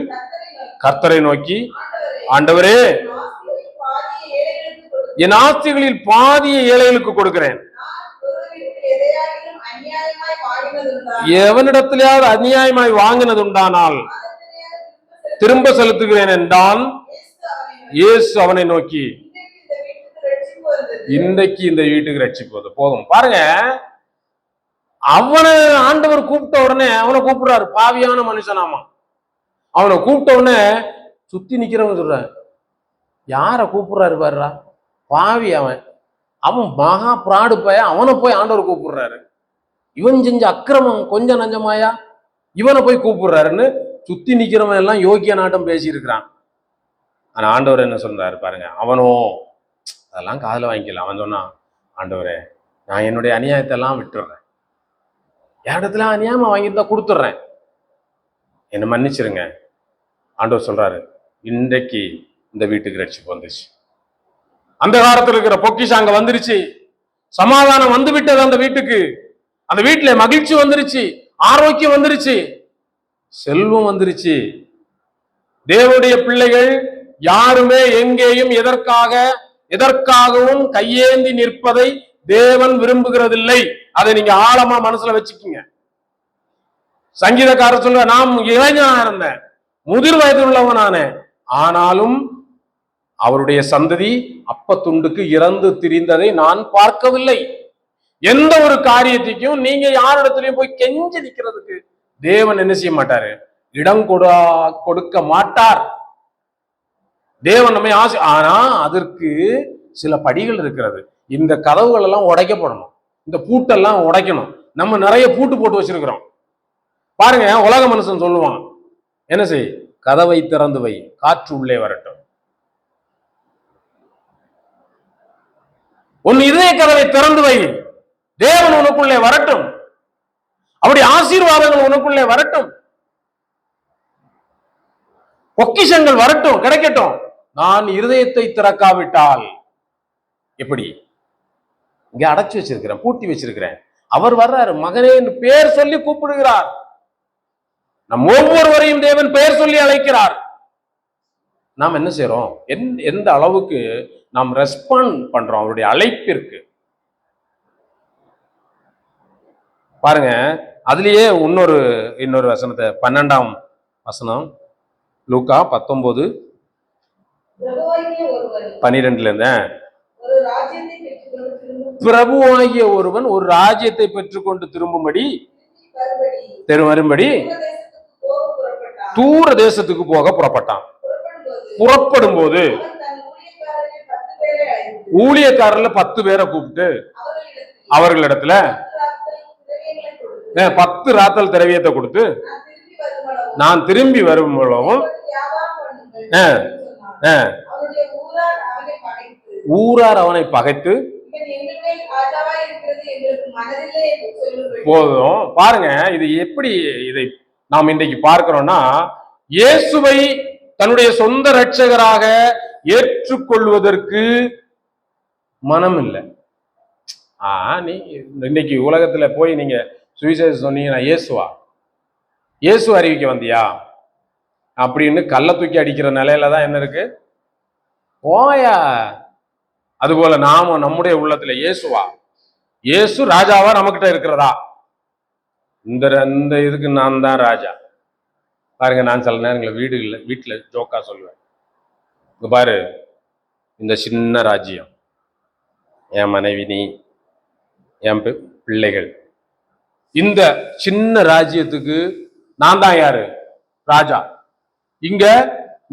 கர்த்தரை நோக்கி, ஆண்டவரே, என் ஆஸ்திகளில் பாதியை ஏழைகளுக்கு கொடுக்கிறேன். எவனிடத்திலேயாவது அநியாயமாய் வாங்கினது உண்டானால் திரும்ப செலுத்துகிறேன் என்றான். இயேசு அவனை நோக்கி, இன்றைக்கு இந்த வீட்டுக்கு ரட்சிப்பது போதும். பாருங்க, அவனை ஆண்டவர் கூப்பிட்ட உடனே அவனை கூப்பிடுறாரு, பாவியான மனுஷனாமா. அவனை கூப்பிட்ட உடனே சுத்தி நிக்கிறவங்க சொல்ற, யார கூப்பிடுறாரு பாருடா, பாவி அவன், அவன் மகா பிராடு பய, அவனை போய் ஆண்டவர் கூப்பிடுறாரு. இவன் செஞ்ச அக்கிரமம் கொஞ்சம் நஞ்சமாயா, இவனை போய் கூப்பிடுறாருன்னு சுத்தி நிக்கிறவன் எல்லாம் யோகிய நாட்டம் பேசி இருக்கிறான். ஆனா ஆண்டவர் என்ன சொல்றாரு பாருங்க, அவனும் அதெல்லாம் காதுல வாங்கிக்கல. அவன் சொன்னான், ஆண்டவரே, நான் என்னுடைய அநியாயத்தை எல்லாம் விட்டுறேன், என் இடத்துல அநியாயமா வாங்கியிருந்தா கொடுத்துட்றேன், என்னை மன்னிச்சிருங்க. ஆண்டவர் சொல்றாரு, இன்றைக்கு இந்த வீட்டுக்கு ரட்சிப்பு வந்துருச்சு. அந்த காலத்தில் இருக்கிற பொக்கிஷம் அங்க வந்துருச்சு, சமாதானம் வந்து விட்டது அந்த வீட்டுக்கு. அந்த வீட்டுல மகிழ்ச்சி வந்துருச்சு, ஆரோக்கியம் வந்துருச்சு, செல்வம் வந்துருச்சு. தேவனுடைய பிள்ளைகள் யாருமே எங்கேயும் எதற்காகவும் கையேந்தி நிற்பதை தேவன் விரும்புகிறதில்லை. அதை நீங்க ஆழமா மனசுல வச்சுக்கீங்க. சங்கீதக்காரர் சொல்ற, நாம் இளைஞனா இருந்தேன், முதிர் வயது உள்ளவனான, ஆனாலும் அவருடைய சந்ததி அப்ப துண்டுக்கு இறந்து திரிந்ததை நான் பார்க்கவில்லை. எந்த ஒரு காரியத்தையும் நீங்க யாரிடத்திலையும் போய் கெஞ்சி நிக்கிறதுக்கு தேவன் என்ன செய்ய மாட்டாரு, இடம் கொடுக்க மாட்டார். தேவன் நம்மை ஆசை. ஆனா அதற்கு சில படிகள் இருக்கிறது. இந்த கதவுகள் எல்லாம் உடைக்கப்படணும், இந்த பூட்டெல்லாம் உடைக்கணும். நம்ம நிறைய பூட்டு போட்டு வச்சிருக்கிறோம் பாருங்க. உலக மனுஷன் சொல்லுவான், என்ன செய், கதவை திறந்து வை, காற்று உள்ளே வரட்டும். உன் இதய கதவை திறந்து வை, தேவன் உனக்குள்ளே வரட்டும், அவருடைய ஆசீர்வாதங்கள் உனக்குள்ளே வரட்டும், பொக்கிஷங்கள் வரட்டும், கிடைக்கட்டும். நான் இருதயத்தை திறக்காவிட்டால் எப்படி? இங்க அடைச்சு வச்சிருக்கிறேன், பூட்டி வச்சிருக்கிறேன். அவர் வர்றாரு, மகனே என்று பெயர் சொல்லி கூப்பிடுகிறார். நம் ஒவ்வொருவரையும் தேவன் பெயர் சொல்லி அழைக்கிறார். நாம் என்ன செய்யறோம், எந்த அளவுக்கு நாம் ரெஸ்பாண்ட் பண்றோம் அவருடைய அழைப்பிற்கு பாருங்க. அதுலயே இன்னொரு வசனத்தை, 12ஆம் வசனம், லூக்கா 19:12 இருந்து, பிரபுவாகிய ஒருவன் ஒரு ராஜ்யத்தை பெற்றுக்கொண்டு திரும்பும்படி தூர தேசத்துக்கு போக புறப்பட்டான். புறப்படும் போது ஊழியக்காரர்ல 10 பேரை கூப்பிட்டு அவர்களிடத்துல 10 ராத்தல் திரவியத்தை கொடுத்து, நான் திரும்பி வரும் மூலமும் ஊரார் அவனை பகைத்து போதும். பாருங்க, இது எப்படி இதை நாம் இன்றைக்கு பார்க்கிறோம்னா, இயேசுவை தன்னுடைய சொந்த இரட்சகராக ஏற்றுக்கொள்வதற்கு மனம் இல்லை. நீ இன்னைக்கு உலகத்துல போய் நீங்க சுவிசேஷம் சொன்னீங்கன்னா, இயேசு அறிவிக்க வந்தியா அப்படின்னு கல்ல தூக்கி அடிக்கிற நிலையில தான் என்ன இருக்கு, போயா. அதுபோல நாம நம்முடைய உள்ளத்துல இயேசு ராஜாவா நம்மகிட்ட இருக்கிறதா? இந்த இதுக்கு நான் தான் ராஜா. பாருங்க, நான் சில நேரங்களில் வீட்டுல ஜோக்கா சொல்லுவேன், இங்க பாரு, இந்த சின்ன ராஜ்யம், என் மனைவி, நீ, என் பிள்ளைகள், இந்த சின்ன ராஜ்யத்துக்கு நான் தான் யாரு, ராஜா. இங்க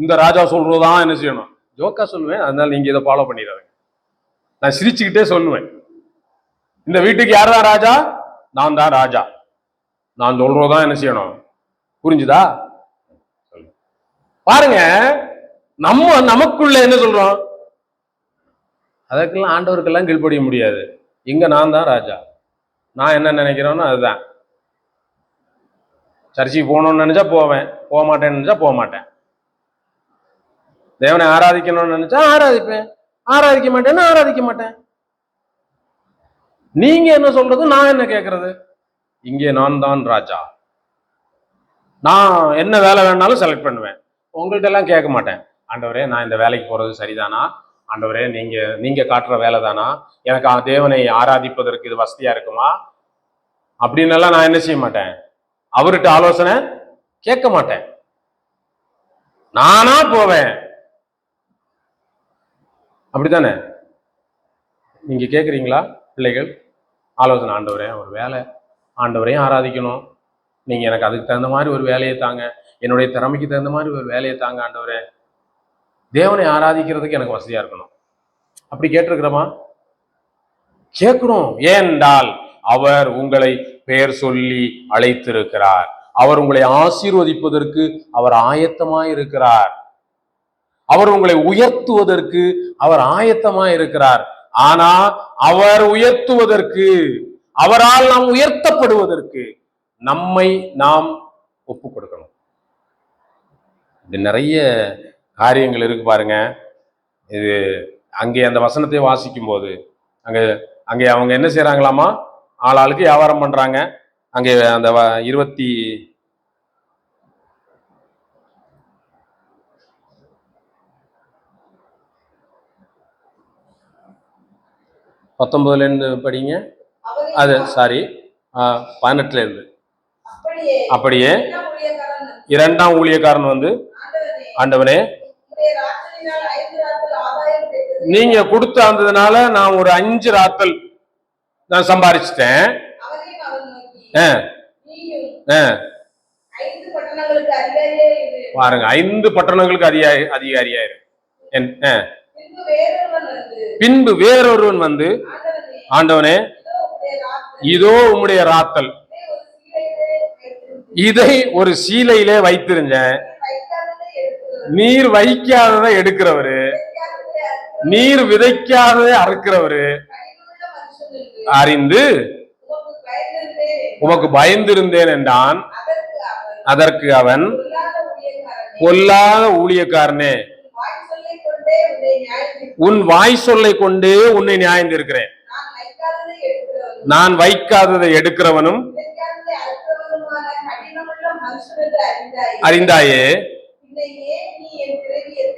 இந்த ராஜா சொல்றதுதான் என்ன செய்யணும், ஜோக்கா சொல்லுவேன், அதனால நீங்க இதை ஃபாலோ பண்ணிடுறாங்க. நான் சிரிச்சுக்கிட்டே சொல்லுவேன், இந்த வீட்டுக்கு யார் தான் ராஜா? நான் தான் ராஜா. நான் சொல்றதான் என்ன செய்யணும், புரிஞ்சுதா? பாருங்க, நமக்குள்ள என்ன சொல்றோம்? அதற்கெல்லாம் ஆண்டவருக்கெல்லாம் கீழ்ப்படிய முடியாது. இங்க நான் தான் ராஜா, நான் என்ன நினைக்கிறேனோ அதுதான். சர்ச்சைக்கு போகணும்னு நினைச்சா போவேன், போக மாட்டேன்னு நினைச்சா போக மாட்டேன். தேவனை ஆராதிக்கணும்னு நினைச்சா ஆராதிப்பேன், ஆராதிக்க மாட்டேன்னு ஆராதிக்க மாட்டேன். நீங்க என்ன சொல்றது, நான் என்ன கேட்கறது? இங்கே நான் தான் ராஜா. நான் என்ன வேலை வேணாலும் செலக்ட் பண்ணுவேன். உங்கள்கிட்ட எல்லாம் கேட்க மாட்டேன், ஆண்டவரே நான் இந்த வேலைக்கு போறது சரிதானா, ஆண்டவரே நீங்க காட்டுற வேலை தானா, எனக்கு தேவனை ஆராதிப்பதற்கு இது வசதியா இருக்குமா அப்படின்னு எல்லாம் நான் என்ன செய்ய மாட்டேன், அவர்கிட்ட ஆலோசனை கேட்க மாட்டேன். நானா போவேன். அப்படித்தானே? நீங்க கேட்குறீங்களா பிள்ளைகள்? ஆலோசனை, ஆண்டவரே ஒரு வேலை, ஆண்டவரையும் ஆராதிக்கணும், நீங்க எனக்கு அதுக்கு தகுந்த மாதிரி ஒரு வேலையை தாங்க, என்னுடைய திறமைக்கு தகுந்த மாதிரி ஒரு வேலையை தாங்க ஆண்டவரே, தேவனை ஆராதிக்கிறதுக்கு எனக்கு வசதியா இருக்கணும். அப்படி கேட்டிருக்கிறோமா? கேட்கிறோம். ஏனென்றால் அவர் உங்களை பெயர் சொல்லி அழைத்திருக்கிறார். அவர் உங்களை ஆசீர்வதிப்பதற்கு அவர் ஆயத்தமாய் இருக்கிறார். அவர் உங்களை உயர்த்துவதற்கு அவர் ஆயத்தமாய் இருக்கிறார். ஆனா அவர் உயர்த்துவதற்கு, அவரால் நாம் உயர்த்தப்படுவதற்கு நம்மை நாம் ஒப்பு கொடுக்கணும். இது நிறைய காரியங்கள் இருக்கு பாருங்க. இது அங்கே அந்த வசனத்தை வாசிக்கும் போது அங்கே அவங்க என்ன செய்யறாங்களாமா, ஆளாளுக்கு வியாபாரம் பண்றாங்க. அங்கே அந்த 19 இருந்து படிங்க. அது சாரி 18 இருந்து. அப்படியே இரண்டாம் ஊழியக்காரன் வந்து, ஆண்டவனே நீங்க கொடுத்து வந்ததுனால நான் ஒரு 5 ராத்தல் நான் சம்பாதிச்சிட்டேன். பாருங்க, 5 பட்டணங்களுக்கு அதிகாரியாயிரு. பின்பு வேறொருவன் வந்து, ஆண்டவனே இதோ உம்முடைய ராத்தல், இதை ஒரு சீலையிலே வைத்திருந்தேன், நீர் வைக்காததை எடுக்கிறவரு, நீர் விதைக்காததை அறுக்கிறவரு அறிந்து உமக்கு பயந்திருந்தேன் என்றான். அதற்கு அவன், பொல்லாத ஊழியக்காரனே, உன் வாய் சொல்லை கொண்டே உன்னை நியாயந்திருக்கிறேன். நான் வைக்காததை எடுக்கிறவனும் அறிந்தாயே,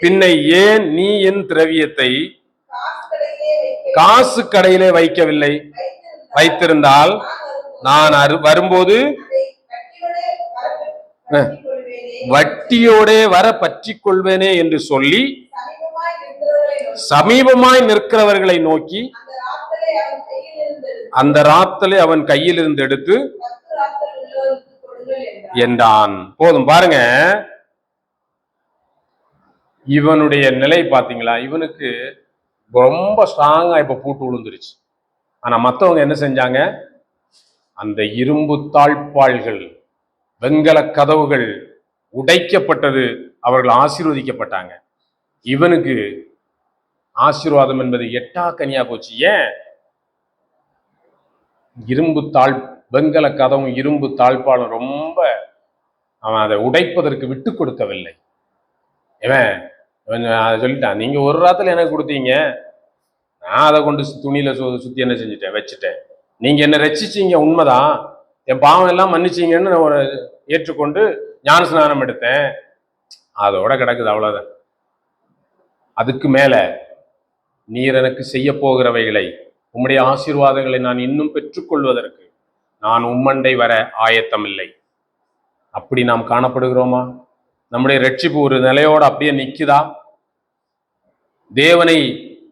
பின்னை ஏன் நீ என் திரவியத்தை காசு கடையிலே வைக்கவில்லை? வைத்திருந்தால் நான் வரும்போது வட்டியோட வர பற்றி கொள்வேனே என்று சொல்லி சமீபமாய் நிற்கிறவர்களை நோக்கி அந்த ராத்தலை அவன் கையில் இருந்து எடுத்து என்றான். போதும் பாருங்க, இவனுடைய நிலை பாத்தீங்களா? இவனுக்கு ரொம்ப ஸ்ட்ராங்கா இப்ப பூட்டு விழுந்துருச்சு. ஆனா மத்தவங்க என்ன செஞ்சாங்க? அந்த இரும்பு தாழ்பாள்கள், வெங்கல கதவுகள் உடைக்கப்பட்டது, அவர்கள் ஆசீர்வதிக்கப்பட்டாங்க. இவனுக்கு ஆசீர்வாதம் என்பது எட்டா கனியா போச்சு. ஏன்? இரும்பு வெங்கல கதவும் இரும்பு தாழ்பாலும் ரொம்ப அவன் அதை உடைப்பதற்கு விட்டு கொடுக்கவில்லை. இவன் சொல்லிட்டான், நீங்க ஒரு ராத்துல எனக்கு கொடுத்தீங்க, நான் அதை கொண்டு துணியில சுத்தி என்ன செஞ்சுட்டேன், வச்சுட்டேன். நீங்க என்ன ரட்சிச்சீங்க, உண்மைதான், என் பாவம் எல்லாம் மன்னிச்சீங்கன்னு நான் ஏற்றுக்கொண்டு ஞான ஸ்நானம் எடுத்தேன், அதோட கிடக்குது, அவ்வளவுதான். அதுக்கு மேல நீர் எனக்கு செய்ய போகிறவைகளை, உம்முடைய ஆசீர்வாதங்களை நான் இன்னும் பெற்றுக்கொள்வதற்கு நான் உம்மண்டை வர ஆயத்தம் இல்லை. அப்படி நாம் காணப்படுகிறோமா? நம்முடைய ரட்சிப்பு ஒரு நிலையோடு அப்படியே நிக்குதா?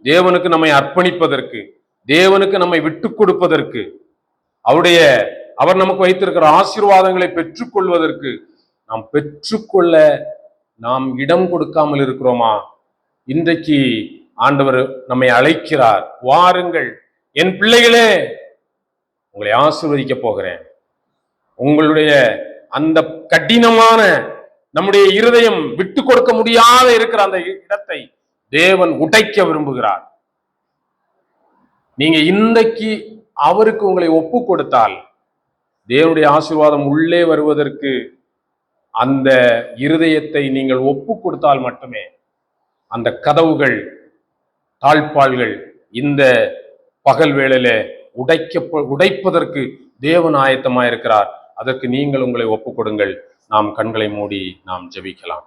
தேவனுக்கு நம்மை அர்ப்பணிப்பதற்கு, தேவனுக்கு நம்மை விட்டு கொடுப்பதற்கு, அவர் நமக்கு வைத்திருக்கிற ஆசீர்வாதங்களை பெற்றுக்கொள்வதற்கு நாம் பெற்றுக்கொள்ள நாம் இடம் கொடுக்காமல் இருக்கிறோமா? இன்றைக்கு ஆண்டவர் நம்மை அழைக்கிறார். வாருங்கள் என் பிள்ளைகளே, உங்களை ஆசீர்வதிக்க போகிறேன். உங்களுடைய அந்த கடினமான நம்முடைய இருதயம் விட்டு கொடுக்க முடியாத இருக்கிற அந்த இடத்தை தேவன் உடைக்க விரும்புகிறார். நீங்க இன்றைக்கு அவருக்கு உங்களை ஒப்பு கொடுத்தால் தேவனுடைய ஆசீர்வாதம் உள்ளே வருவதற்கு அந்த இருதயத்தை நீங்கள் ஒப்பு கொடுத்தால் மட்டுமே அந்த கதவுகள், தாழ்பாள்கள் இந்த பகல் வேளையில உடைப்பதற்கு தேவன் ஆயத்தமாயிருக்கிறார். அதற்கு நீங்கள் உங்களை ஒப்பு கொடுங்கள். நாம் கண்களை மூடி நாம் ஜெபிக்கலாம்.